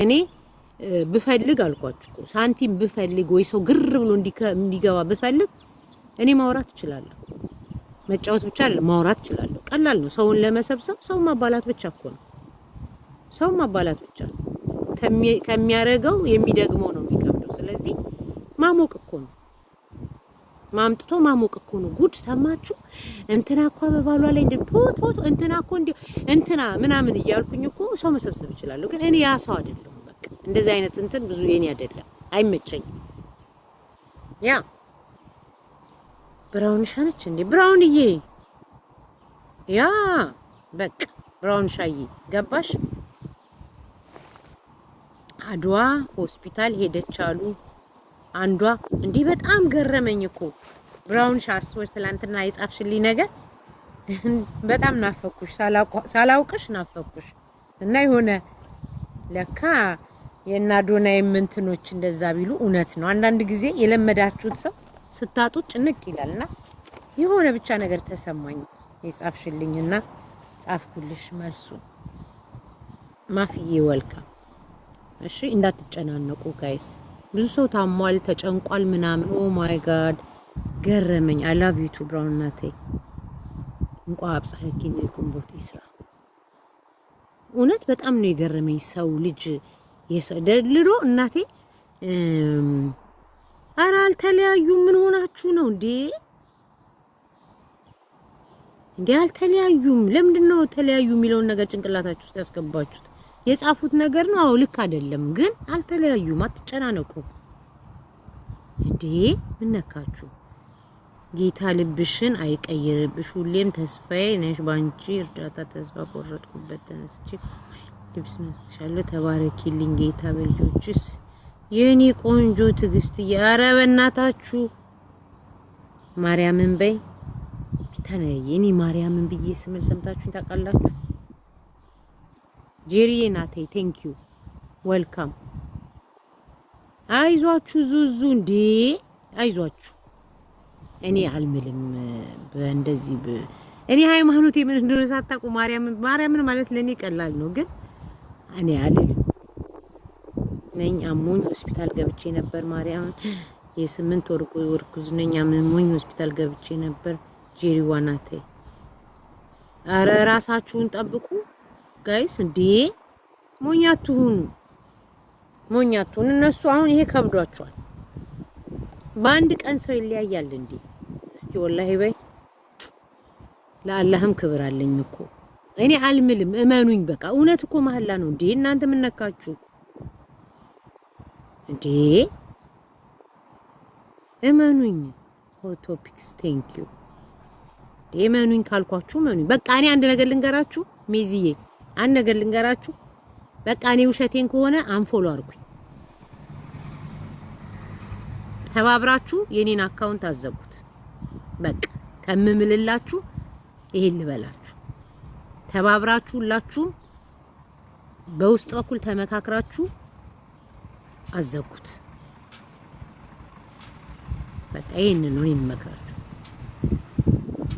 እኔ ብፈልግ አልኳችሁ ሳንቲም ብፈልግ ወይ ሰው ግር ብሎ እንዲገባ ብፈልግ እኔ ማውራት እችላለሁ። መጫወት ብቻ አይደለም ማውራት እችላለሁ። ቀላል ነው። ሰውን ለመሰብሰብ ሰው ማባላት ብቻ እኮ ነው። ሰው ማባላት ብቻ ከሚያረገው የሚደግመው ነው የሚከብደው። ስለዚህ ማሞቅ እኮ ነው። ማምጥቶ ማሞቅ እኮ ነው። ጉድ ሰማችሁ? እንትና እኮ በባሏ ላይ እንትና እኮ እንትና ምናምን እያልኩኝ እኮ ሰው መሰብሰብ እችላለሁ። ግን እኔ ያ ሰው አይደለም። በቃ እንደዚህ አይነት እንትን ብዙ የኔ አይደለም፣ አይመቸኝም። ያ ብራውን ሻነች እንዴ? ብራውንዬ ያ በቃ ብራውን ሻይ ገባሽ? አድዋ ሆስፒታል ሄደች አሉ አንዷ። እንዲህ በጣም ገረመኝ እኮ ብራውን ሻስወር ትላንትና የጻፍሽልኝ ነገር በጣም ናፈኩሽ፣ ሳላውቅሽ ናፈኩሽ። እና የሆነ ለካ የናዶናይ ምንትኖች እንደዛ ቢሉ እውነት ነው። አንዳንድ ጊዜ የለመዳችሁት ሰው ስታጡት ጭንቅ ይላልና የሆነ ብቻ ነገር ተሰማኝ የጻፍሽልኝና ጻፍኩልሽ መልሱ። ማፍዬ ወልካ እሺ፣ እንዳትጨናነቁ ጋይስ። ብዙ ሰው ታሟል፣ ተጨንቋል ምናምን። ኦ ማይ ጋድ ገረመኝ። አይ ላቭ ዩ ቱ ብራውን ናቴ እንቋ አብጻሐኪን ጉንቦት ይስራ። እውነት በጣም ነው የገረመኝ። ሰው ልጅ የሰደልሮ እናቴ ኧረ አልተለያዩም። ምን ሆናችሁ ነው እንዴ? እንዴ አልተለያዩም። ለምንድን ነው ተለያዩ የሚለውን ነገር ጭንቅላታችሁ ውስጥ ያስገባችሁት? የጻፉት ነገር ነው። አዎ ልክ አይደለም፣ ግን አልተለያዩም። አትጨናነቁ እንዴ። ምን ነካችሁ? ጌታ ልብሽን አይቀይርብሽ። ሁሌም ተስፋዬ ነሽ። ባንቺ እርዳታ ተስፋ ቆረጥኩበት። ተነስቼ ልብስ መስሻለሁ። ተባረኪልኝ ጌታ በልጆችስ የኔ ቆንጆ ትግስት። ኧረ በእናታችሁ ማርያምን በይ ቢታነይ። እኔ ማርያምን ብዬ ስምል ሰምታችሁኝ ታውቃላችሁ? ጄሪዬ ናቴ ቴንክ ዩ ዌልካም። አይዟችሁ ዙዙ እንዴ አይዟችሁ። እኔ አልምልም በእንደዚህ እኔ ሃይማኖቴ ምን እንደሆነ ሳታውቁ ማርያምን ማለት ለኔ ቀላል ነው፣ ግን እኔ አልልም ነኝ። አሞኝ ሆስፒታል ገብቼ ነበር። ማርያምን የ8 ወር እርጉዝ ነኝ። አሞኝ ሆስፒታል ገብቼ ነበር። ጄሪዋ ናቴ አረ ራሳችሁን ጠብቁ ጋይስ። እንዴ ሞኛቱን እነሱ አሁን ይሄ ከብዷቸዋል። በአንድ ቀን ሰው ይለያያል እንዴ? እስቲ ወላሂ በይ ለአላህም ክብር አለኝ እኮ እኔ አልምልም። እመኑኝ በቃ እውነት እኮ መሐላ ነው እንዴ። እናንተ ምን ነካችሁ እንዴ? እመኑኝ። ሆት ቶፒክስ ቴንክ ዩ። እመኑኝ ካልኳችሁ እመኑኝ። በቃ እኔ አንድ ነገር ልንገራችሁ ሜዚዬ፣ አንድ ነገር ልንገራችሁ። በቃ እኔ ውሸቴን ከሆነ አንፎሎ አርጉኝ። ተባብራችሁ የኔን አካውንት አዘጉት። በቃ ከምምልላችሁ ይሄን ልበላችሁ። ተባብራችሁ ሁላችሁም በውስጥ በኩል ተመካክራችሁ አዘጉት። በቃ ይሄን ነው የሚመክራችሁ።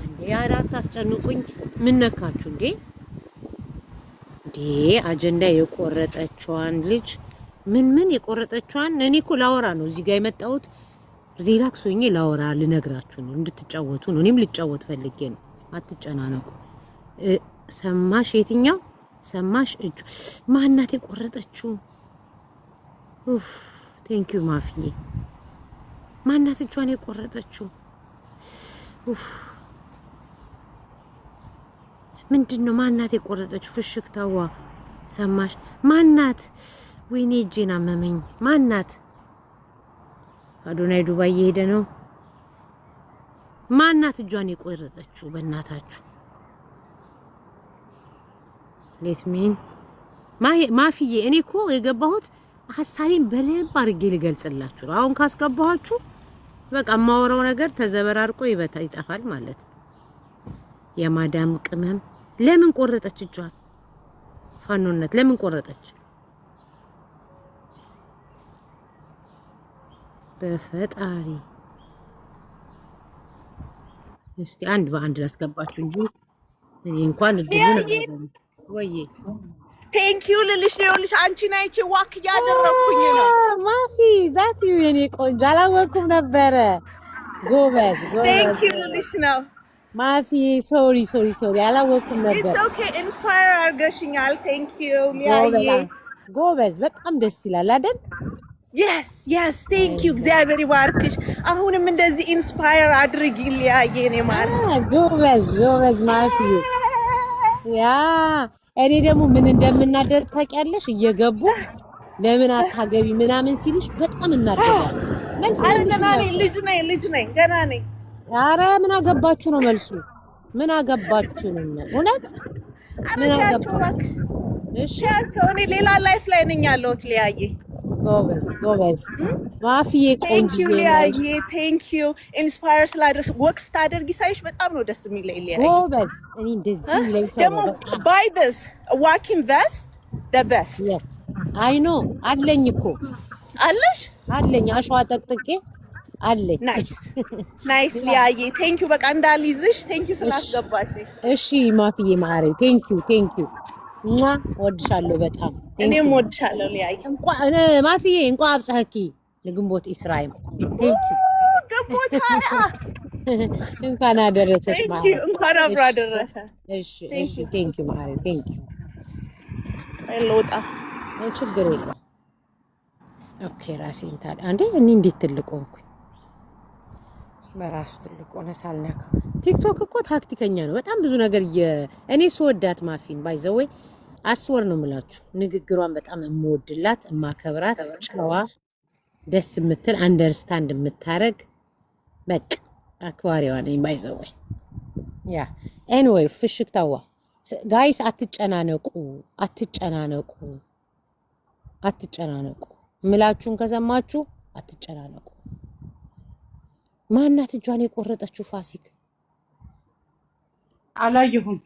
እንዴ አራት አስጨንቁኝ። ምን ነካችሁ እንዴ? እንዴ አጀንዳ የቆረጠችዋን ልጅ ምን የቆረጠችዋን እኔ እኮ ላወራ ነው እዚህ ጋር የመጣሁት። ሪላክስ ሆኜ ላወራ ልነግራችሁ ነው፣ እንድትጫወቱ ነው። እኔም ልጫወት ፈልጌ ነው። አትጨናነቁ። ሰማሽ? የትኛው ሰማሽ? እጁ ማናት የቆረጠችው? ኡፍ ቴንክ ዩ ማፍዬ። ማናት እጇን የቆረጠችው? ኡፍ ምንድነው? ማናት የቆረጠችው? ፍሽክታዋ ሰማሽ? ማናት? ወይኔ እጄን አመመኝ። ማናት? አዶናይ ዱባይ እየሄደ ነው። ማናት እጇን የቆረጠችው? በእናታችሁ ሌትሚን ማፍዬ። እኔ እኮ የገባሁት ሐሳቤን በደንብ አድርጌ ልገልጽላችሁ ነው። አሁን ካስገባኋችሁ በቃ የማወራው ነገር ተዘበራርቆ ይጠፋል ማለት ነው። የማዳም ቅመም ለምን ቆረጠች እጇን? ፋኖነት ለምን ቆረጠች? በፈጣሪ እስቲ አንድ በአንድ ላስገባችሁ እንጂ እኔ እንኳን እድሉ ነው ወይ ቴንክ ዩ ልልሽ ነው። ይኸውልሽ አንቺን አይቼ ዋክ እያደረኩኝ ነው። ማፊ ዛት የኔ ቆንጆ አላወኩም ነበረ። ጎበዝ ቴንክ ዩ ጎበዝ ልልሽ ነው። ማፊ ሶሪ አላወኩም ነበር። ኢትስ ኦኬ ኢንስፓየር አድርገሽኛል። ቴንክ ዩ ሊያዬ። ጎበዝ በጣም ደስ ይላል አይደል? የስ ቴንክ ዩ እግዚአብሔር ይባርክሽ። አሁንም እንደዚህ ኢንስፓየር አድርጊ ሊያዬ። እኔ ማለት ጎበዝ ማፊ። ያ እኔ ደግሞ ምን እንደምናደር ታውቂያለሽ? እየገቡ ለምን አታገቢ ምናምን ሲሉሽ በጣም እናደርጋለን። ልጅ ነኝ ገና ነኝ። ኧረ ምን አገባችሁ ነው መልሱ። ምን አገባችሁ ነው እውነት። ምን አገባችሁ? እሺ እኔ ሌላ ላይፍ ላይ ነኝ ያለሁት ሊያዬ። ጎበዝ ማፊዬ ቆንጆ ሊያዬ ቴንክ ዩ ኢንስፓየር ስላደረስ ወክ ስታደርጊ ሳይሽ በጣም ነው ደስ የሚለኝ ሊያዬ። ጎበዝ እኔ እንደዚህ ላይ ደግሞ ባይ ዲስ ዋኪንግ ቬስት ዘ ቤስት። አይ ኖ አለኝ እኮ አለኝ አሸዋ ጠቅጥቄ አለኝ። ናይስ ሊያዬ ቴንክ ዩ። በቃ እንዳልይዝሽ ቴንክ ዩ ስላስገባሽ። እሺ ማፊዬ ማሬ ቴንክ ዩ ወድሻለሁ በጣም። እኔም ወድሻለሁ ሊያዬ። ማፊዬ እንኳን አብጽሐኪ ለግንቦት እስራኤል ቴንክ ዩ። ግንቦት ሀያ እንኳን አደረሰሽ ማሬ። እንኳን አብሮ አደረሰ። እሺ ቴንክ ዩ ማሬ ቴንክ ዩ። ልወጣ ችግር የለም። ኦኬ ራሴን ታዲያ አንዴ እኔ እንዴት ትልቅ ሆንኩኝ? በራሱ ትልቅ ሆነ ሳልነካ። ቲክቶክ እኮ ታክቲከኛ ነው። በጣም ብዙ ነገር እኔ ስወዳት ማፊን ባይዘወይ አስወር ነው የምላችሁ። ንግግሯን በጣም የምወድላት የማከብራት፣ ጨዋ ደስ የምትል አንደርስታንድ የምታረግ በቃ አክባሪዋ ነኝ ባይዘወይ። ያ ኤኒዌይ ፍሽክታዋ ጋይስ አትጨናነቁ ምላችሁን ከሰማችሁ አትጨናነቁ። ማናት እጇን የቆረጠችው? ፋሲክ አላየሁም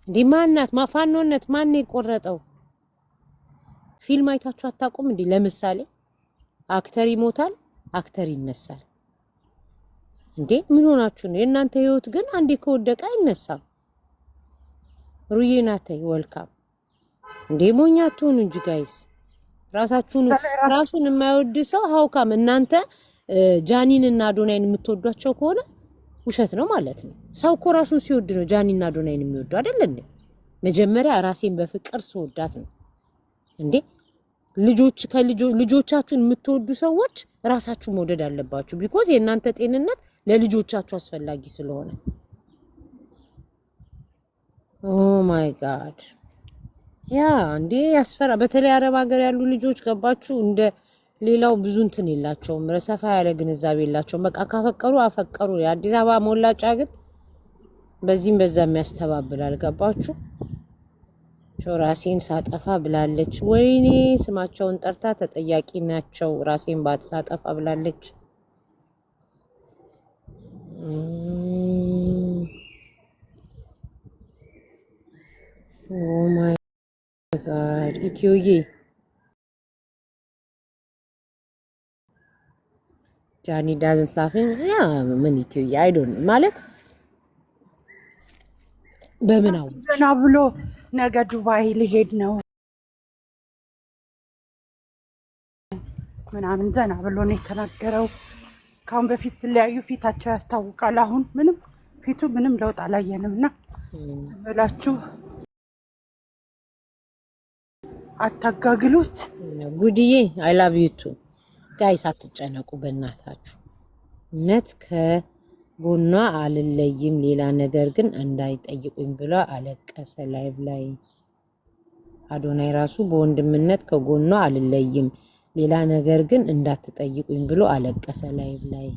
እንዴ? ማናት? ማፋኖነት ማን የቆረጠው? ፊልም አይታችሁ አታውቁም እንዴ? ለምሳሌ አክተር ይሞታል፣ አክተር ይነሳል። እንዴ ምን ሆናችሁ ነው? የእናንተ ህይወት ግን አንዴ ከወደቀ አይነሳም። ሩዬ ናተይ ወልካም። እንዴ ሞኛቱን እንጂ ጋይስ ራሱን የማይወድ ሰው ሀውካም። እናንተ ጃኒን እና አዶናይን የምትወዷቸው ከሆነ ውሸት ነው ማለት ነው። ሰው እኮ ራሱን ሲወድ ነው ጃኒን እና አዶናይን የሚወዱ አይደል እንዴ? መጀመሪያ ራሴን በፍቅር ስወዳት ነው እንዴ። ልጆቻችሁን የምትወዱ ሰዎች ራሳችሁ መውደድ አለባችሁ። ቢኮዝ የእናንተ ጤንነት ለልጆቻችሁ አስፈላጊ ስለሆነ። ኦ ማይ ጋድ ያ እንዴ ያስፈራ። በተለይ አረብ ሀገር ያሉ ልጆች ገባችሁ እንደ ሌላው ብዙ እንትን የላቸውም፣ ረሰፋ ያለ ግንዛቤ የላቸውም። በቃ ካፈቀሩ አፈቀሩ። የአዲስ አበባ ሞላጫ ግን በዚህም በዛም ያስተባብላል። ገባችሁ? ራሴን ሳጠፋ ብላለች። ወይኔ ስማቸውን ጠርታ ተጠያቂ ናቸው። ራሴን ሳጠፋ ብላለች። ኦ ማይ ጋድ ኢትዮዬ ጃኒ ዳዝንት ላፊንግ ያ ምን ኢትዮዬ አይ ዶንት ማለት በምናው ዘና ብሎ ነገ ዱባይ ሊሄድ ነው ምናምን ዘና ብሎ ነው የተናገረው። ካሁን በፊት ስለያዩ ፊታቸው ያስታውቃል። አሁን ፊቱ ምንም ለውጥ አላየንም እና ብላችሁ አታጋግሉት። ጉድዬ አይ ላቭ ዩ ቱ ጋይስ። አትጨነቁ በእናታችሁ። እውነት ከጎኗ አልለይም፣ ሌላ ነገር ግን እንዳይጠይቁኝ ብሎ አለቀሰ ላይቭ ላይ። አዶናይ ራሱ በወንድምነት ከጎኗ አልለይም፣ ሌላ ነገር ግን እንዳትጠይቁኝ ብሎ አለቀሰ ላይቭ ላይ።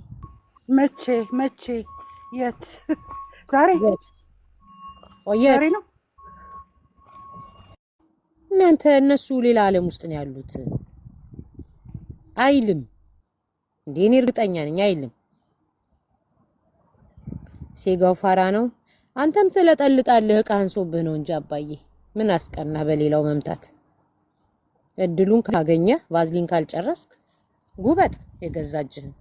መቼ የት? ዛሬ ነው። እናንተ እነሱ ሌላ ዓለም ውስጥ ነው ያሉት። አይልም እንዴ? እኔ እርግጠኛ ነኝ አይልም። ሴጋው ፋራ ነው። አንተም ትለጠልጣለህ። ዕቃ አንሶብህ ነው እንጂ አባዬ ምን አስቀና በሌላው መምታት። እድሉን ካገኘ ቫዝሊን ካልጨረስክ ጉበጥ የገዛጅህን።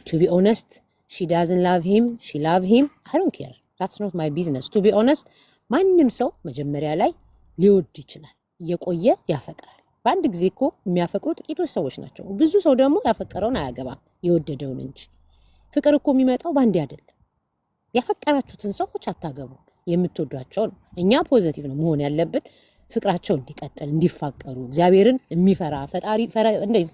to be honest she doesn't love him, she love him, I don't care, that's not my business. to be honest ማንም ሰው መጀመሪያ ላይ ሊወድ ይችላል፣ እየቆየ ያፈቅራል። በአንድ ጊዜ እኮ የሚያፈቅሩ ጥቂቶች ሰዎች ናቸው። ብዙ ሰው ደግሞ ያፈቀረውን አያገባም፣ የወደደውን እንጂ። ፍቅር እኮ የሚመጣው በአንዴ አይደለም። ያፈቀራችሁትን ሰዎች አታገቡ፣ የምትወዷቸው ነው። እኛ ፖዘቲቭ ነው መሆን ያለብን፣ ፍቅራቸው እንዲቀጥል እንዲፋቀሩ። እግዚአብሔርን የሚፈራ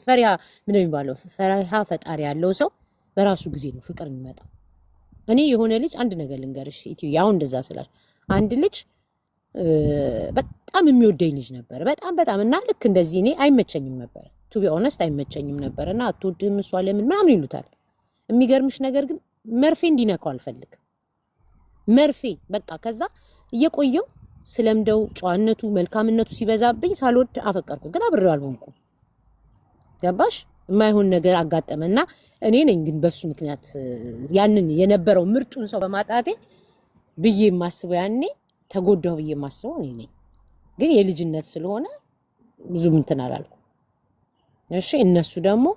ፈሪሃ ምን የሚባለው ፈሪሃ ፈጣሪ ያለው ሰው በራሱ ጊዜ ነው ፍቅር የሚመጣው። እኔ የሆነ ልጅ አንድ ነገር ልንገርሽ ኢትዮ፣ ያው እንደዛ ስላል አንድ ልጅ በጣም የሚወደኝ ልጅ ነበር፣ በጣም እና ልክ እንደዚህ እኔ አይመቸኝም ነበር፣ ቱ ቢ ኦነስት አይመቸኝም ነበር። እና አትወድህም እሷ ለምን ምናምን ይሉታል። የሚገርምሽ ነገር ግን መርፌ እንዲነካው አልፈልግም፣ መርፌ በቃ። ከዛ እየቆየው ስለምደው ጨዋነቱ መልካምነቱ ሲበዛብኝ ሳልወድ አፈቀርኩት፣ ግን አብሬው አልሆንኩም። ገባሽ? የማይሆን ነገር አጋጠመና እኔ ነኝ ግን በሱ ምክንያት ያንን የነበረው ምርጡን ሰው በማጣቴ ብዬ የማስበው ያኔ ተጎዳሁ ብዬ የማስበው እኔ ነኝ። ግን የልጅነት ስለሆነ ብዙም እንትን አላልኩም። እሺ እነሱ ደግሞ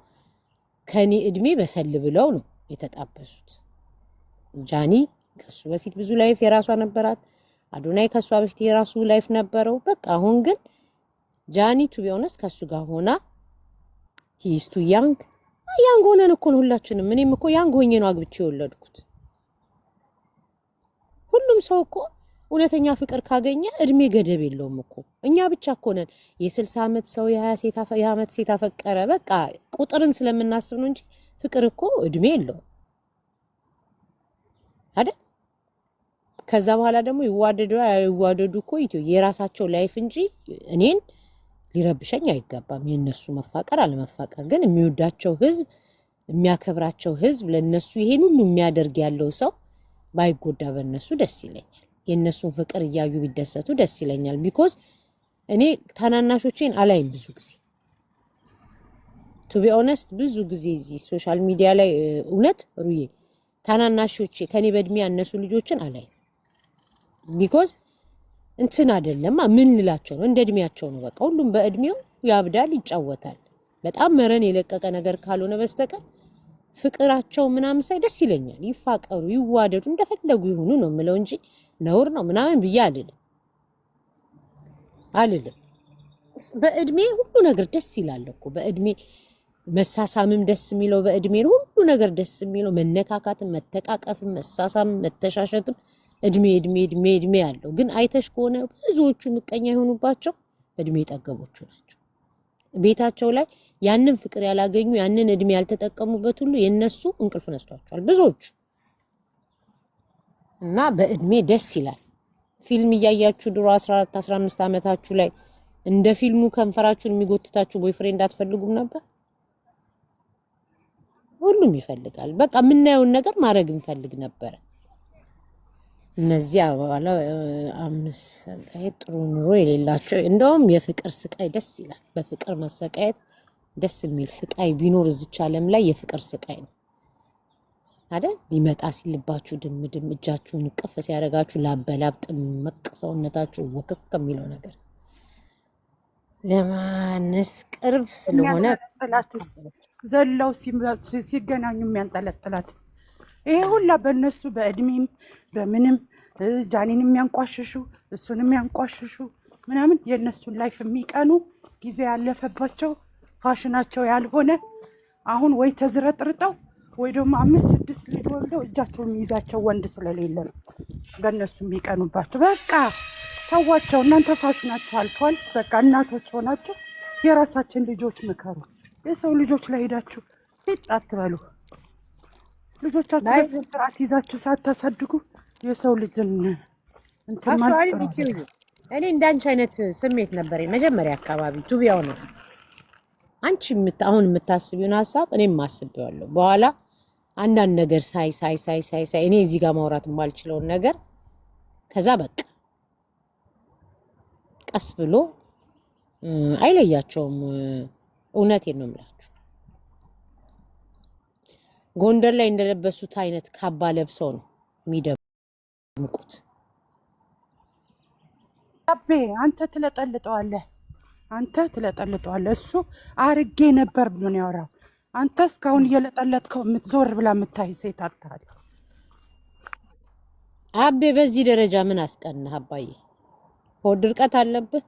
ከኔ እድሜ በሰል ብለው ነው የተጣበሱት። ጃኒ ከሱ በፊት ብዙ ላይፍ የራሷ ነበራት፣ አዶናይ ከሷ በፊት የራሱ ላይፍ ነበረው። በቃ አሁን ግን ጃኒ ቱ ቢ ኦነስት ከሱ ጋር ሆና ሂስ ቱ ያንግ ሆነን እኮ ነው ሁላችንም። እኔም እኮ ያንግ ሆኜ ነው አግብቼ የወለድኩት። ሁሉም ሰው እኮ እውነተኛ ፍቅር ካገኘ እድሜ ገደብ የለውም እኮ። እኛ ብቻ እኮ ነን የ60 ዓመት ሰው የ20 ዓመት ሴት አፈቀረ። በቃ ቁጥርን ስለምናስብ ነው እንጂ ፍቅር እኮ እድሜ የለውም አይደል? ከዛ በኋላ ደግሞ ይዋደዱ እኮ የራሳቸው ላይፍ እንጂ እኔን ሊረብሸኝ አይገባም። የነሱ መፋቀር አለመፋቀር ግን የሚወዳቸው ህዝብ የሚያከብራቸው ህዝብ ለነሱ ይሄን ሁሉ የሚያደርግ ያለው ሰው ባይጎዳ በነሱ ደስ ይለኛል። የነሱን ፍቅር እያዩ ቢደሰቱ ደስ ይለኛል። ቢኮዝ እኔ ታናናሾቼን አላይም ብዙ ጊዜ ቱ ቢ ኦነስት። ብዙ ጊዜ እዚህ ሶሻል ሚዲያ ላይ እውነት ሩዬ ታናናሾቼ ከኔ በእድሜ ያነሱ ልጆችን አላይም። ቢኮዝ እንትን አይደለም ምን ልላቸው ነው፣ እንደ እድሜያቸው ነው። በቃ ሁሉም በእድሜው ያብዳል ይጫወታል። በጣም መረን የለቀቀ ነገር ካልሆነ በስተቀር ፍቅራቸው ምናምን ሳይ ደስ ይለኛል። ይፋቀሩ፣ ይዋደዱ፣ እንደፈለጉ ይሁኑ ነው የምለው እንጂ ነውር ነው ምናምን ብዬ አልልም። በእድሜ ሁሉ ነገር ደስ ይላል እኮ። በእድሜ መሳሳምም ደስ የሚለው በእድሜ ሁሉ ነገር ደስ የሚለው፣ መነካካትም፣ መተቃቀፍም፣ መሳሳምም፣ መተሻሸትም እድሜ ያለው። ግን አይተሽ ከሆነ ብዙዎቹ ምቀኛ የሆኑባቸው እድሜ ጠገቦቹ ናቸው። ቤታቸው ላይ ያንን ፍቅር ያላገኙ ያንን እድሜ ያልተጠቀሙበት ሁሉ የነሱ እንቅልፍ ነስቷቸዋል ብዙዎቹ። እና በእድሜ ደስ ይላል። ፊልም እያያችሁ ድሮ 14 15 ዓመታችሁ ላይ እንደ ፊልሙ ከንፈራችሁን የሚጎትታችሁ ቦይፍሬንድ አትፈልጉም ነበር? ሁሉም ይፈልጋል። በቃ የምናየውን ነገር ማድረግ እንፈልግ ነበር። እነዚያ በኋላ አምሰቃየት ጥሩ ኑሮ የሌላቸው እንደውም የፍቅር ስቃይ ደስ ይላል። በፍቅር መሰቃየት ደስ የሚል ስቃይ ቢኖር እዚች ዓለም ላይ የፍቅር ስቃይ ነው አይደል? ሊመጣ ሲልባችሁ ድምድም እጃችሁን ቅፍ ሲያደርጋችሁ ላበላብ ጥምቅ ሰውነታችሁ ወከክ የሚለው ነገር ለማነስ ቅርብ ስለሆነ ዘለው ሲገናኙ የሚያንጠለጥላት ይሄ ሁላ በእነሱ በእድሜም በምንም ጃኒን የሚያንቋሽሹ እሱን የሚያንቋሽሹ ምናምን የእነሱን ላይፍ የሚቀኑ ጊዜ ያለፈባቸው ፋሽናቸው ያልሆነ አሁን ወይ ተዝረጥርጠው ወይ ደግሞ 5 6 ልጅ ወልደው እጃቸው የሚይዛቸው ወንድ ስለሌለ ነው በእነሱ የሚቀኑባቸው። በቃ ተዋቸው እናንተ፣ ፋሽናቸው አልፏል። በቃ እናቶች ሆናችሁ የራሳችን ልጆች ምከሩ። የሰው ልጆች ላይ ሄዳችሁ ፊት አትበሉ። ልጆቻችሁ ስርዓት ይዛችሁ ሳታሳድጉ የሰው ልጅን እንትን ማለት ነው። እኔ እንዳንቺ አይነት ስሜት ነበር መጀመሪያ አካባቢ ቱ ቢ ኦነስት። አንቺ አሁን የምታስቢውን ሀሳብ እኔም አስቤዋለሁ። በኋላ አንዳንድ ነገር ሳይ እኔ እዚህ ጋር ማውራት የማልችለውን ነገር ከዛ በቃ ቀስ ብሎ አይለያቸውም። እውነቴን ነው የምላችሁ። ጎንደር ላይ እንደለበሱት አይነት ካባ ለብሰው ነው የሚደምቁት። አቤ አንተ ትለጠልጠዋለህ። እሱ አርጌ ነበር ብሎ ነው ያወራው። አንተ እስካሁን እየለጠለጥከው የምትዞር ብላ የምታይ ሴት አታል። አቤ በዚህ ደረጃ ምን አስቀናህ አባዬ? ሆድ ድርቀት አለብህ?